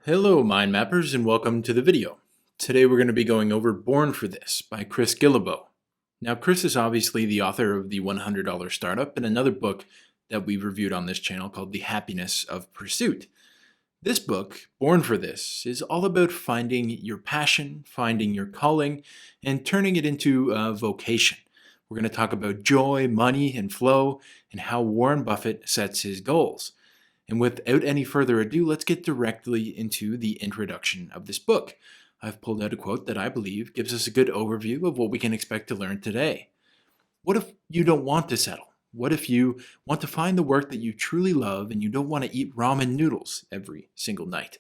Hello, Mind Mappers, and welcome to the video. Today we're going to be going over Born for This by Chris Guillebeau. Now, Chris is obviously the author of the $100 Startup and another book that we've reviewed on this channel called The Happiness of Pursuit. This book, Born for This, is all about finding your passion, finding your calling, and turning it into a vocation. We're going to talk about joy, money, and flow, and how Warren Buffett sets his goals. And without any further ado, let's get directly into the introduction of this book. I've pulled out a quote that I believe gives us a good overview of what we can expect to learn today. What if you don't want to settle? What if you want to find the work that you truly love and you don't want to eat ramen noodles every single night?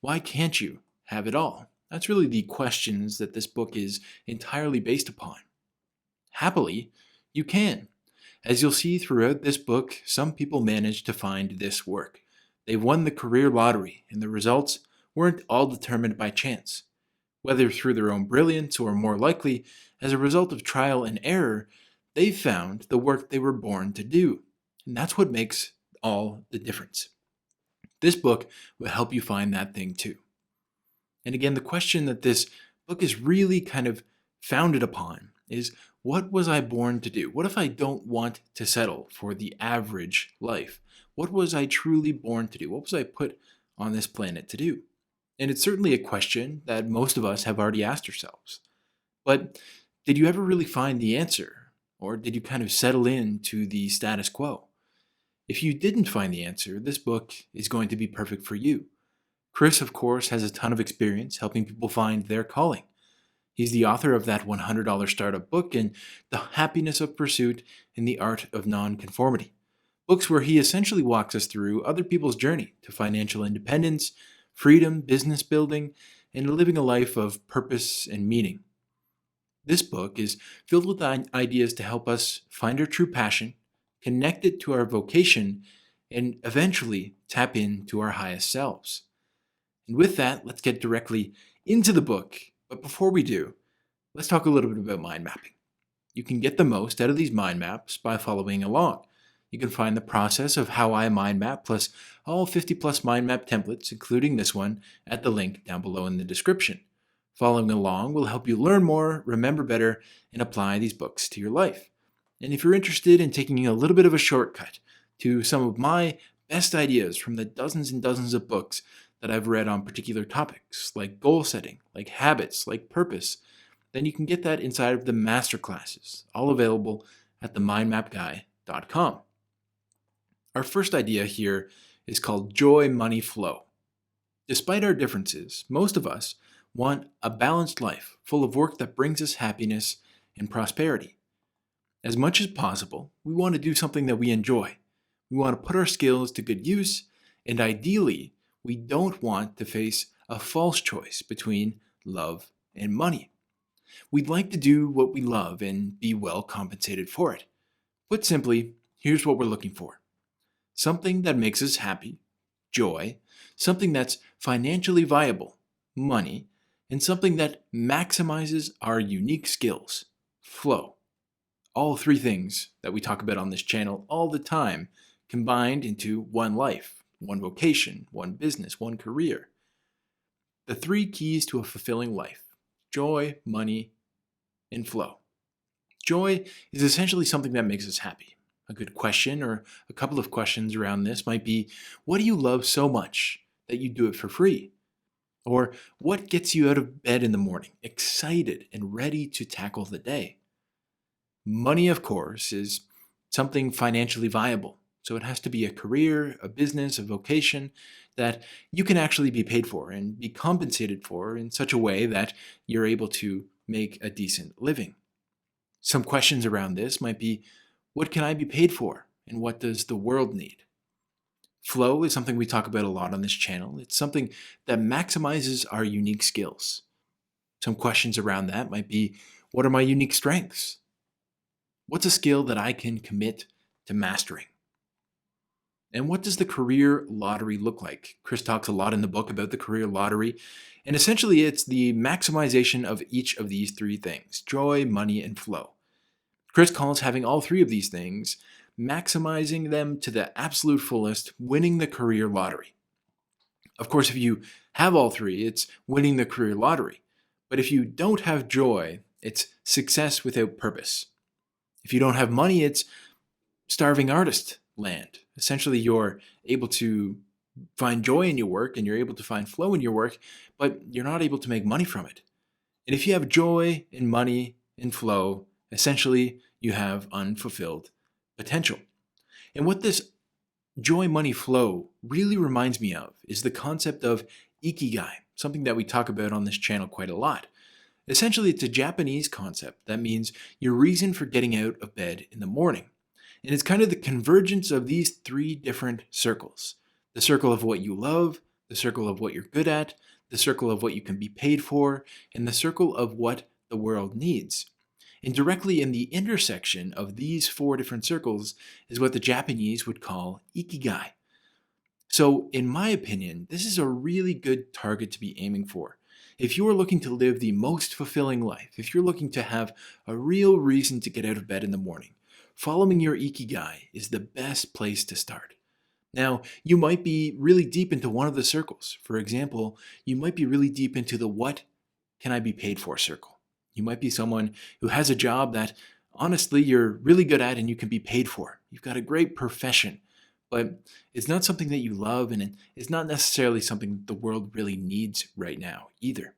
Why can't you have it all? That's really the questions that this book is entirely based upon. Happily, you can. As you'll see throughout this book, some people manage to find this work. They've won the career lottery, and the results weren't all determined by chance. Whether through their own brilliance or more likely, as a result of trial and error, they found the work they were born to do. And that's what makes all the difference. This book will help you find that thing too. And again, the question that this book is really kind of founded upon is, what was I born to do? What if I don't want to settle for the average life? What was I truly born to do? What was I put on this planet to do? And it's certainly a question that most of us have already asked ourselves. But did you ever really find the answer? Or did you kind of settle into the status quo? If you didn't find the answer, this book is going to be perfect for you. Chris, of course, has a ton of experience helping people find their calling. He's the author of that $100 Startup book and The Happiness of Pursuit and the Art of Nonconformity. Books where he essentially walks us through other people's journey to financial independence, freedom, business building, and living a life of purpose and meaning. This book is filled with ideas to help us find our true passion, connect it to our vocation, and eventually tap into our highest selves. And with that, let's get directly into the book. But before we do, let's talk a little bit about mind mapping. You can get the most out of these mind maps by following along. You can find the process of how I mind map plus all 50 plus mind map templates, including this one, at the link down below in the description. Following along will help you learn more, remember better, and apply these books to your life. And if you're interested in taking a little bit of a shortcut to some of my best ideas from the dozens and dozens of books that I've read on particular topics, like goal setting, like habits, like purpose, then you can get that inside of the masterclasses, all available at themindmapguy.com. Our first idea here is called Joy, Money, Flow. Despite our differences, most of us want a balanced life full of work that brings us happiness and prosperity. As much as possible, we want to do something that we enjoy. We want to put our skills to good use, and ideally, we don't want to face a false choice between love and money. We'd like to do what we love and be well compensated for it. Put simply, here's what we're looking for. Something that makes us happy, joy, something that's financially viable, money, and something that maximizes our unique skills, flow. All three things that we talk about on this channel all the time combined into one life. One vocation, one business, one career. The three keys to a fulfilling life: joy, money, and flow. Joy is essentially something that makes us happy. A good question or a couple of questions around this might be, what do you love so much that you do it for free? Or what gets you out of bed in the morning, excited and ready to tackle the day? Money, of course, is something financially viable. So it has to be a career, a business, a vocation that you can actually be paid for and be compensated for in such a way that you're able to make a decent living. Some questions around this might be, what can I be paid for and what does the world need? Flow is something we talk about a lot on this channel. It's something that maximizes our unique skills. Some questions around that might be, what are my unique strengths? What's a skill that I can commit to mastering? And what does the career lottery look like? Chris talks a lot in the book about the career lottery. And essentially, it's the maximization of each of these three things: joy, money, and flow. Chris calls having all three of these things, maximizing them to the absolute fullest, winning the career lottery. Of course, if you have all three, it's winning the career lottery. But if you don't have joy, it's success without purpose. If you don't have money, it's starving artist land. Essentially, you're able to find joy in your work and you're able to find flow in your work, but you're not able to make money from it. And if you have joy and money and flow, essentially, you have unfulfilled potential. And what this joy, money, flow really reminds me of is the concept of ikigai, something that we talk about on this channel quite a lot. Essentially, it's a Japanese concept that means your reason for getting out of bed in the morning. And it's kind of the convergence of these three different circles: the circle of what you love, the circle of what you're good at, the circle of what you can be paid for, and the circle of what the world needs. And directly in the intersection of these four different circles is what the Japanese would call ikigai. So, in my opinion, this is a really good target to be aiming for. If you are looking to live the most fulfilling life, if you're looking to have a real reason to get out of bed in the morning, following your ikigai is the best place to start. Now, you might be really deep into one of the circles. For example, you might be really deep into the what can I be paid for circle. You might be someone who has a job that honestly you're really good at and you can be paid for. You've got a great profession, but it's not something that you love and it's not necessarily something the world really needs right now either.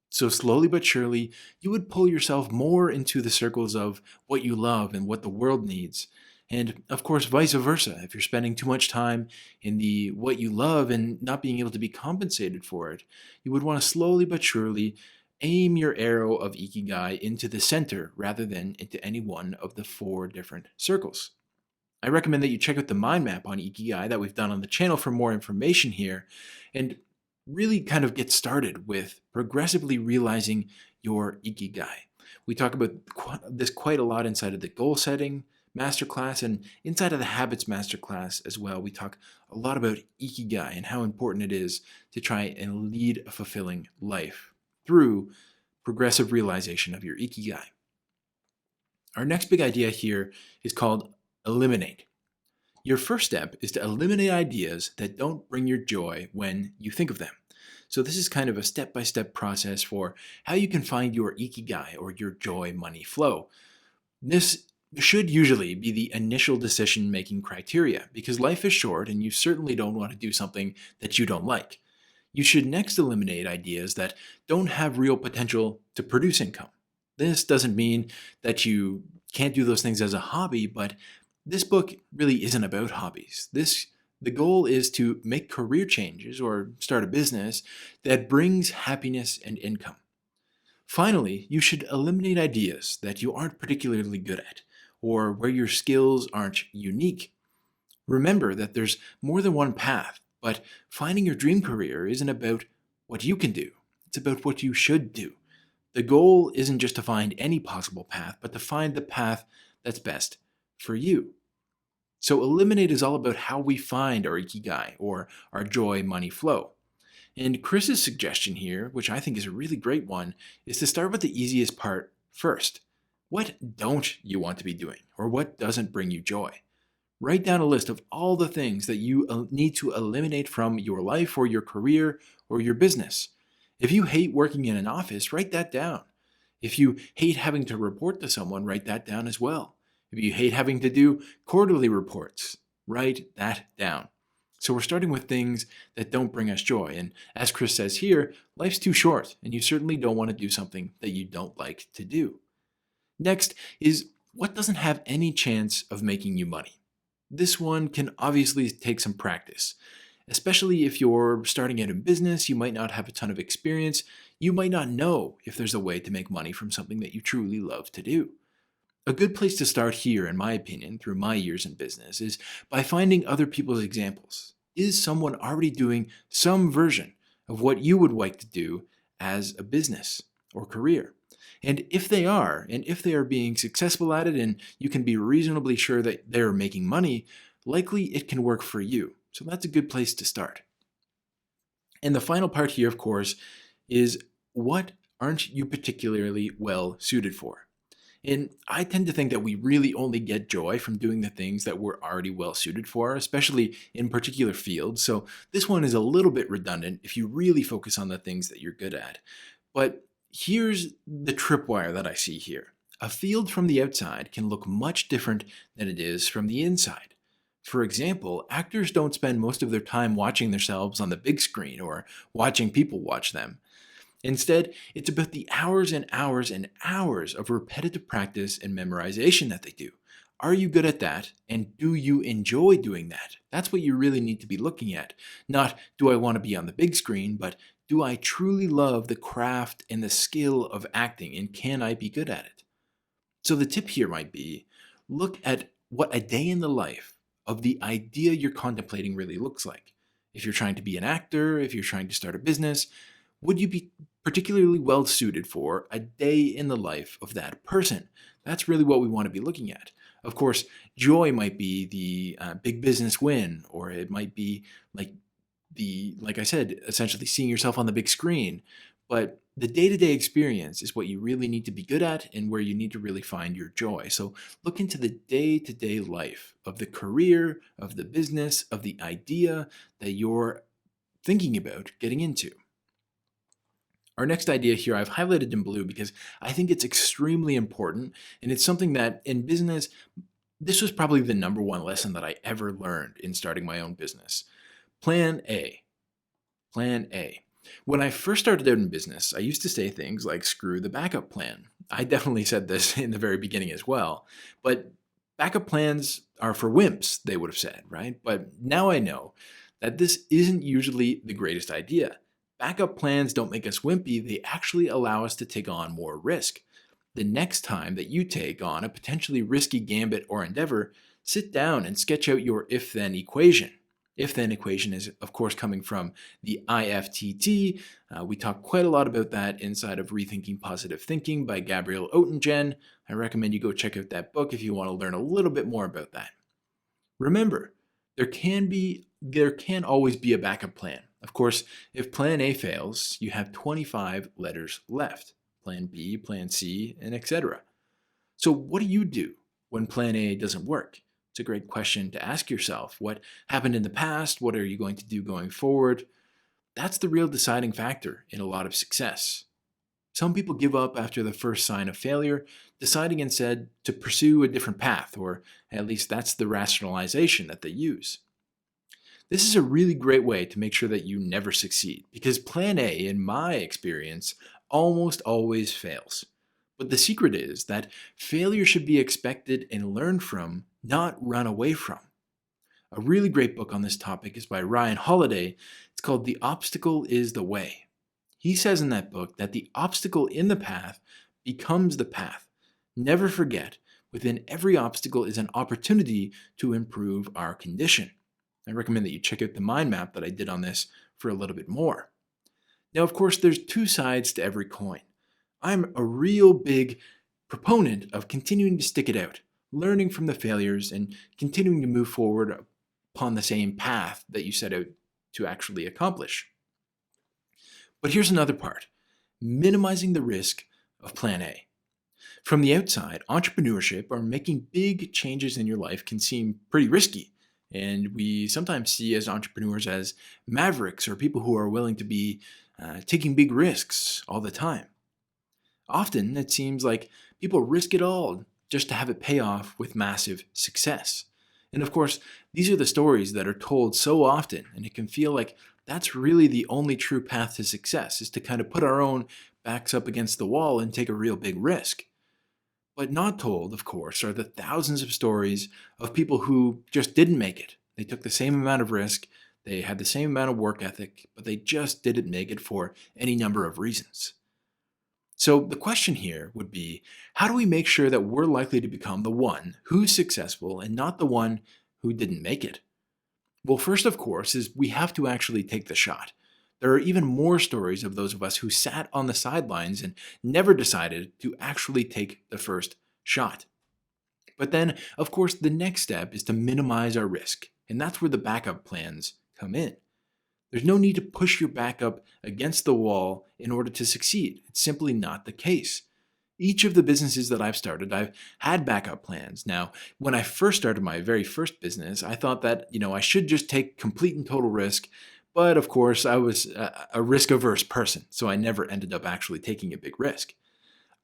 So slowly but surely, you would pull yourself more into the circles of what you love and what the world needs. And of course, vice versa. If you're spending too much time in the what you love and not being able to be compensated for it, you would want to slowly but surely aim your arrow of ikigai into the center rather than into any one of the four different circles. I recommend that you check out the mind map on ikigai that we've done on the channel for more information here, and really kind of get started with progressively realizing your ikigai. We talk about this quite a lot inside of the goal setting masterclass and inside of the habits masterclass as well. We talk a lot about ikigai and how important it is to try and lead a fulfilling life through progressive realization of your ikigai. Our next big idea here is called eliminate. Your first step is to eliminate ideas that don't bring your joy when you think of them. So this is kind of a step-by-step process for how you can find your ikigai or your joy, money, flow. This should usually be the initial decision-making criteria because life is short and you certainly don't want to do something that you don't like. You should next eliminate ideas that don't have real potential to produce income. This doesn't mean that you can't do those things as a hobby, but this book really isn't about hobbies. The goal is to make career changes or start a business that brings happiness and income. Finally, you should eliminate ideas that you aren't particularly good at or where your skills aren't unique. Remember that there's more than one path, but finding your dream career isn't about what you can do. It's about what you should do. The goal isn't just to find any possible path, but to find the path that's best for you. So eliminate is all about how we find our ikigai or our joy, money, flow. And Chris's suggestion here, which I think is a really great one, is to start with the easiest part first. What don't you want to be doing, or what doesn't bring you joy? Write down a list of all the things that you need to eliminate from your life or your career or your business. If you hate working in an office, write that down. If you hate having to report to someone, write that down as well. If you hate having to do quarterly reports, write that down. So we're starting with things that don't bring us joy. And as Chris says here, life's too short, and you certainly don't want to do something that you don't like to do. Next is what doesn't have any chance of making you money. This one can obviously take some practice, especially if you're starting out in business. You might not have a ton of experience. You might not know if there's a way to make money from something that you truly love to do. A good place to start here, in my opinion, through my years in business, is by finding other people's examples. Is someone already doing some version of what you would like to do as a business or career? And if they are, and if they are being successful at it, and you can be reasonably sure that they're making money, likely it can work for you. So that's a good place to start. And the final part here, of course, is what aren't you particularly well suited for? And I tend to think that we really only get joy from doing the things that we're already well suited for, especially in particular fields. So this one is a little bit redundant if you really focus on the things that you're good at. But here's the tripwire that I see here. A field from the outside can look much different than it is from the inside. For example, actors don't spend most of their time watching themselves on the big screen or watching people watch them. Instead, it's about the hours and hours and hours of repetitive practice and memorization that they do. Are you good at that? And do you enjoy doing that? That's what you really need to be looking at. Not, do I want to be on the big screen, but do I truly love the craft and the skill of acting, and can I be good at it? So the tip here might be, look at what a day in the life of the idea you're contemplating really looks like. If you're trying to be an actor, if you're trying to start a business, would you be particularly well suited for a day in the life of that person? That's really what we want to be looking at. Of course, joy might be the big business win, or it might be like I said, essentially seeing yourself on the big screen. But the day-to-day experience is what you really need to be good at and where you need to really find your joy. So look into the day-to-day life of the career, of the business, of the idea that you're thinking about getting into. Our next idea here I've highlighted in blue because I think it's extremely important, and it's something that in business, this was probably the number one lesson that I ever learned in starting my own business. Plan A. Plan A. When I first started out in business, I used to say things like, screw the backup plan. I definitely said this in the very beginning as well, but backup plans are for wimps, they would have said, right? But now I know that this isn't usually the greatest idea. Backup plans don't make us wimpy, they actually allow us to take on more risk. The next time that you take on a potentially risky gambit or endeavor, sit down and sketch out your if-then equation. If-then equation is, of course, coming from the IFTT. We talk quite a lot about that inside of Rethinking Positive Thinking by Gabrielle Oettingen. I recommend you go check out that book if you want to learn a little bit more about that. Remember, there can always be a backup plan. Of course, if plan A fails, you have 25 letters left. Plan B, plan C, and etc. So what do you do when plan A doesn't work? It's a great question to ask yourself. What happened in the past? What are you going to do going forward? That's the real deciding factor in a lot of success. Some people give up after the first sign of failure, deciding instead to pursue a different path, or at least that's the rationalization that they use. This is a really great way to make sure that you never succeed, because plan A, in my experience, almost always fails. But the secret is that failure should be expected and learned from, not run away from. A really great book on this topic is by Ryan Holiday. It's called The Obstacle is the Way. He says in that book that the obstacle in the path becomes the path. Never forget, within every obstacle is an opportunity to improve our condition. I recommend that you check out the mind map that I did on this for a little bit more. Now, of course, there's two sides to every coin. I'm a real big proponent of continuing to stick it out, learning from the failures, and continuing to move forward upon the same path that you set out to actually accomplish. But here's another part: minimizing the risk of plan A. From the outside, entrepreneurship or making big changes in your life can seem pretty risky. And we sometimes see as entrepreneurs as mavericks or people who are willing to be taking big risks all the time. Often it seems like people risk it all just to have it pay off with massive success. And of course, these are the stories that are told so often, and it can feel like that's really the only true path to success, is to kind of put our own backs up against the wall and take a real big risk. But not told, of course, are the thousands of stories of people who just didn't make it. They took the same amount of risk, they had the same amount of work ethic, but they just didn't make it for any number of reasons. So the question here would be, how do we make sure that we're likely to become the one who's successful and not the one who didn't make it? Well, first, of course, is we have to actually take the shot. There are even more stories of those of us who sat on the sidelines and never decided to actually take the first shot. But then, of course, the next step is to minimize our risk, and that's where the backup plans come in. There's no need to push your back up against the wall in order to succeed. It's simply not the case. Each of the businesses that I've started, I've had backup plans. Now, when I first started my very first business, I thought that, I should just take complete and total risk. But of course, I was a risk averse person, so I never ended up actually taking a big risk.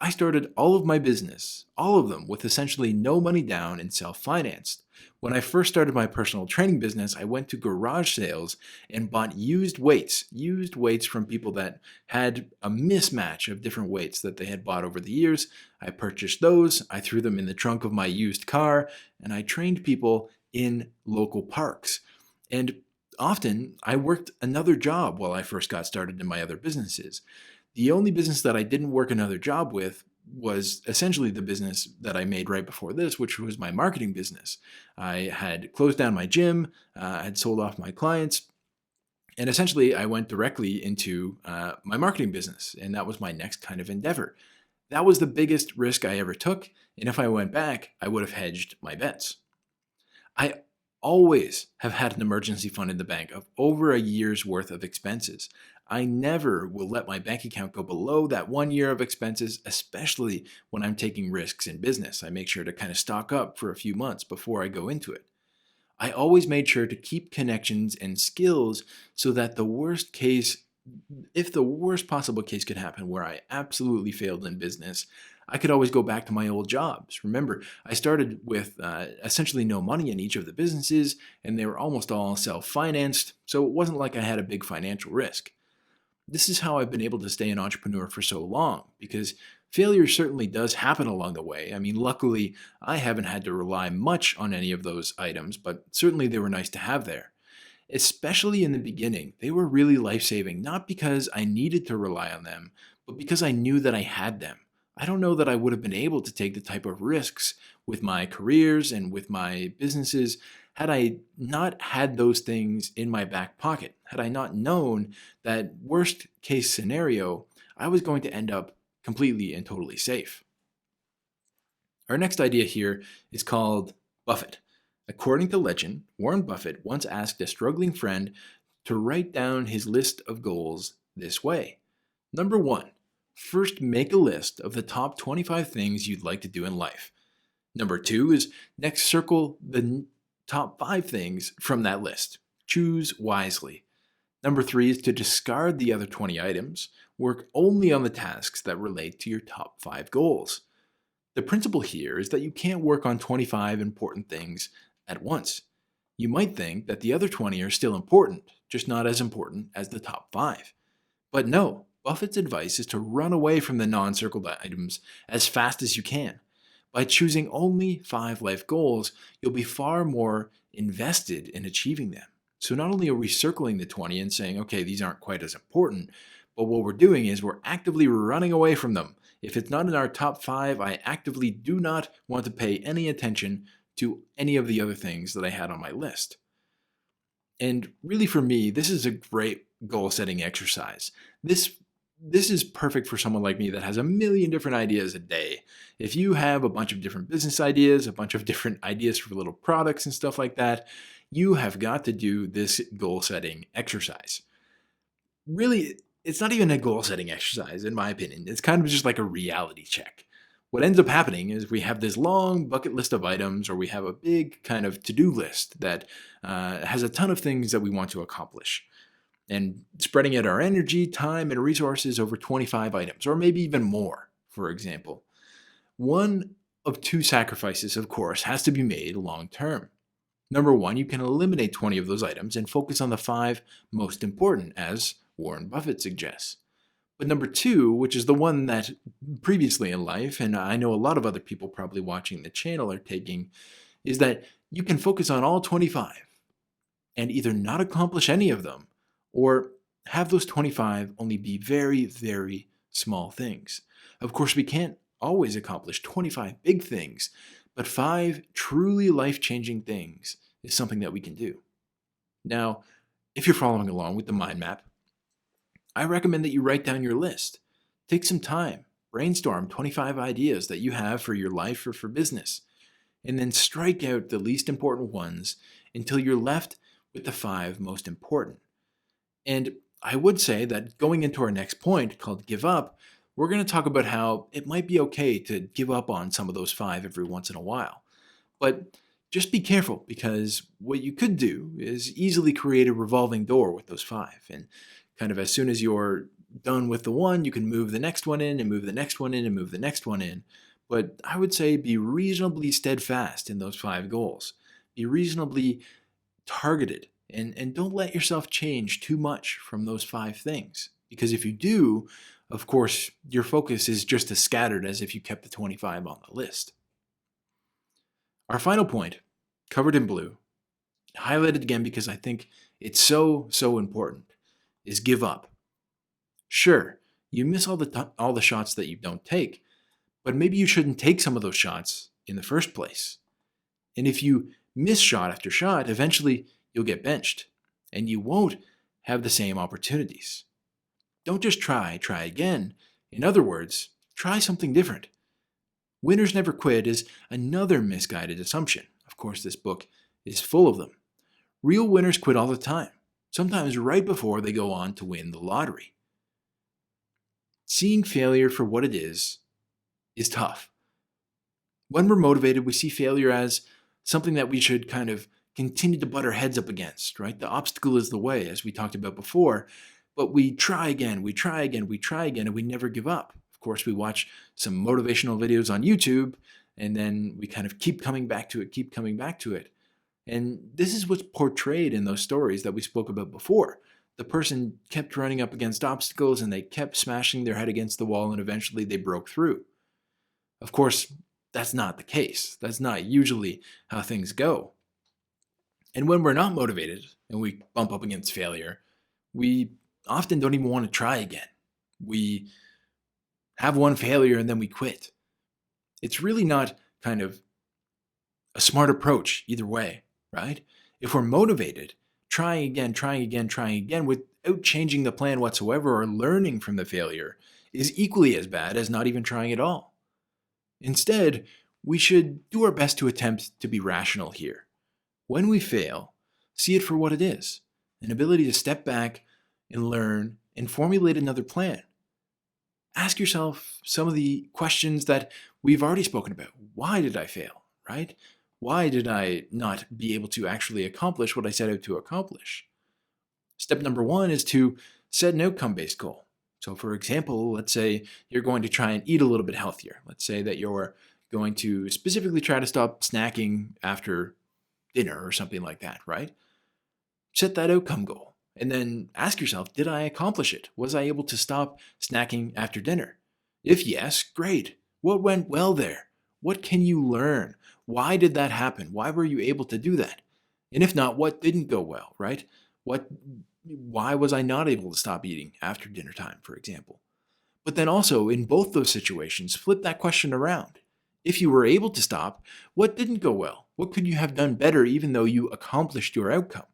I started all of my business, all of them, with essentially no money down and self-financed. When I first started my personal training business, I went to garage sales and bought used weights from people that had a mismatch of different weights that they had bought over the years. I purchased those, I threw them in the trunk of my used car, and I trained people in local parks. And often, I worked another job while I first got started in my other businesses. The only business that I didn't work another job with was essentially the business that I made right before this, which was my marketing business. I had closed down my gym, I had sold off my clients, and essentially I went directly into my marketing business, and that was my next kind of endeavor. That was the biggest risk I ever took, and if I went back, I would have hedged my bets. I always have had an emergency fund in the bank of over a year's worth of expenses. I never will let my bank account go below that 1 year of expenses, especially when I'm taking risks in business. I make sure to kind of stock up for a few months before I go into it. I always made sure to keep connections and skills so that if the worst possible case could happen where I absolutely failed in business, I could always go back to my old jobs. Remember, I started with essentially no money in each of the businesses, and they were almost all self-financed, so it wasn't like I had a big financial risk. This is how I've been able to stay an entrepreneur for so long, because failure certainly does happen along the way. I mean, luckily, I haven't had to rely much on any of those items, but certainly they were nice to have there. Especially in the beginning, they were really life-saving, not because I needed to rely on them, but because I knew that I had them. I don't know that I would have been able to take the type of risks with my careers and with my businesses had I not had those things in my back pocket. Had I not known that worst case scenario, I was going to end up completely and totally safe. Our next idea here is called Buffett. According to legend, Warren Buffett once asked a struggling friend to write down his list of goals this way. Number 1, first make a list of the top 25 things you'd like to do in life. Number 2 is next circle the top 5 things from that list. Choose wisely. Number 3 is to discard the other 20 items. Work only on the tasks that relate to your top 5 goals. The principle here is that you can't work on 25 important things at once. You might think that the other 20 are still important, just not as important as the top 5. But no, Buffett's advice is to run away from the non-circled items as fast as you can. By choosing only 5 life goals, you'll be far more invested in achieving them. So not only are we circling the 20 and saying, okay, these aren't quite as important, but what we're doing is we're actively running away from them. If it's not in our top 5, I actively do not want to pay any attention to any of the other things that I had on my list. And really for me, this is a great goal setting exercise. This is perfect for someone like me that has a million different ideas a day. If you have a bunch of different business ideas, a bunch of different ideas for little products and stuff like that, you have got to do this goal setting exercise. Really, it's not even a goal setting exercise, in my opinion. It's kind of just like a reality check. What ends up happening is we have this long bucket list of items, or we have a big kind of to-do list that has a ton of things that we want to accomplish. And spreading out our energy, time, and resources over 25 items, or maybe even more, for example. One of 2 sacrifices, of course, has to be made long term. Number 1, you can eliminate 20 of those items and focus on the 5 most important, as Warren Buffett suggests. But number 2, which is the one that previously in life, and I know a lot of other people probably watching the channel are taking, is that you can focus on all 25 and either not accomplish any of them or have those 25 only be very, very small things. Of course, we can't always accomplish 25 big things, but 5 truly life-changing things is something that we can do. Now, if you're following along with the mind map, I recommend that you write down your list. Take some time, brainstorm 25 ideas that you have for your life or for business, and then strike out the least important ones until you're left with the 5 most important. And I would say that going into our next point called give up, we're going to talk about how it might be okay to give up on some of those 5 every once in a while. But just be careful, because what you could do is easily create a revolving door with those 5. And kind of as soon as you're done with the one, you can move the next one in and move the next one in and move the next one in. But I would say be reasonably steadfast in those 5 goals. Be reasonably targeted, and don't let yourself change too much from those 5 things. Because if you do, of course, your focus is just as scattered as if you kept the 25 on the list. Our final point, covered in blue, highlighted again because I think it's so important, is give up. Sure, you miss all the shots that you don't take, but maybe you shouldn't take some of those shots in the first place. And if you miss shot after shot, eventually you'll get benched, and you won't have the same opportunities. Don't just try again. In other words, try something different. Winners never quit is another misguided assumption. Of course, this book is full of them. Real winners quit all the time, sometimes right before they go on to win the lottery. Seeing failure for what it is tough. When we're motivated, we see failure as something that we should kind of continue to butt our heads up against, right? The obstacle is the way, as we talked about before, but we try again, and we never give up. Of course, we watch some motivational videos on YouTube, and then we kind of keep coming back to it. And this is what's portrayed in those stories that we spoke about before. The person kept running up against obstacles, and they kept smashing their head against the wall, and eventually they broke through. Of course, that's not the case. That's not usually how things go. And when we're not motivated and we bump up against failure, we often don't even want to try again. We have one failure and then we quit. It's really not kind of a smart approach either way, right? If we're motivated, trying again without changing the plan whatsoever or learning from the failure is equally as bad as not even trying at all. Instead, we should do our best to attempt to be rational here. When we fail, see it for what it is, an ability to step back and learn and formulate another plan. Ask yourself some of the questions that we've already spoken about. Why did I fail, right? Why did I not be able to actually accomplish what I set out to accomplish? Step number 1 is to set an outcome-based goal. So for example, let's say you're going to try and eat a little bit healthier. Let's say that you're going to specifically try to stop snacking after dinner or something like that, right? Set that outcome goal and then ask yourself, did I accomplish it? Was I able to stop snacking after dinner? If yes, great. What went well there? What can you learn? Why did that happen? Why were you able to do that? And if not, what didn't go well, right? Why was I not able to stop eating after dinner time, for example? But then also, in both those situations, flip that question around. If you were able to stop, what didn't go well? What could you have done better even though you accomplished your outcome?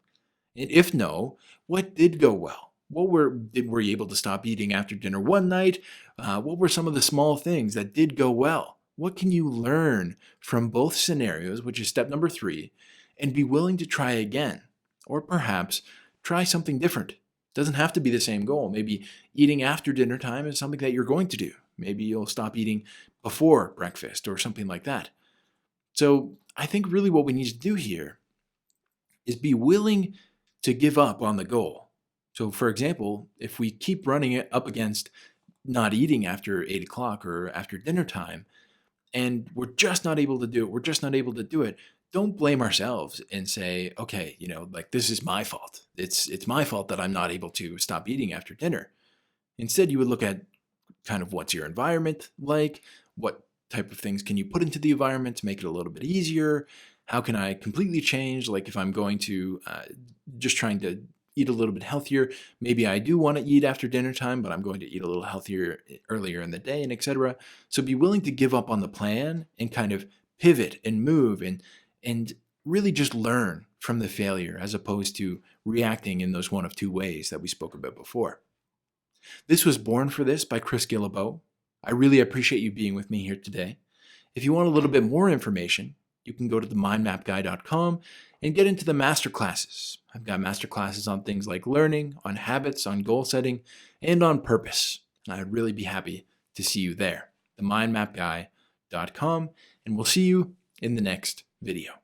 And if no, what did go well? Were you able to stop eating after dinner one night? What were some of the small things that did go well? What can you learn from both scenarios, which is step number 3, and be willing to try again? Or perhaps try something different. It doesn't have to be the same goal. Maybe eating after dinner time is something that you're going to do. Maybe you'll stop eating before breakfast or something like that. So I think really what we need to do here is be willing to give up on the goal. So for example, if we keep running it up against not eating after 8 o'clock or after dinner time, and we're just not able to do it, don't blame ourselves and say, okay, like this is my fault. It's my fault that I'm not able to stop eating after dinner. Instead, you would look at kind of what's your environment like, what type of things can you put into the environment to make it a little bit easier? How can I completely change? Like if I'm going to just trying to eat a little bit healthier, maybe I do want to eat after dinner time, but I'm going to eat a little healthier earlier in the day, and etc. So be willing to give up on the plan and kind of pivot and move and really just learn from the failure as opposed to reacting in those one of 2 ways that we spoke about before. This was Born for This by Chris Guillebeau. I really appreciate you being with me here today. If you want a little bit more information, you can go to themindmapguy.com and get into the masterclasses. I've got masterclasses on things like learning, on habits, on goal setting, and on purpose. And I'd really be happy to to see you there, themindmapguy.com, and we'll see you in the next video.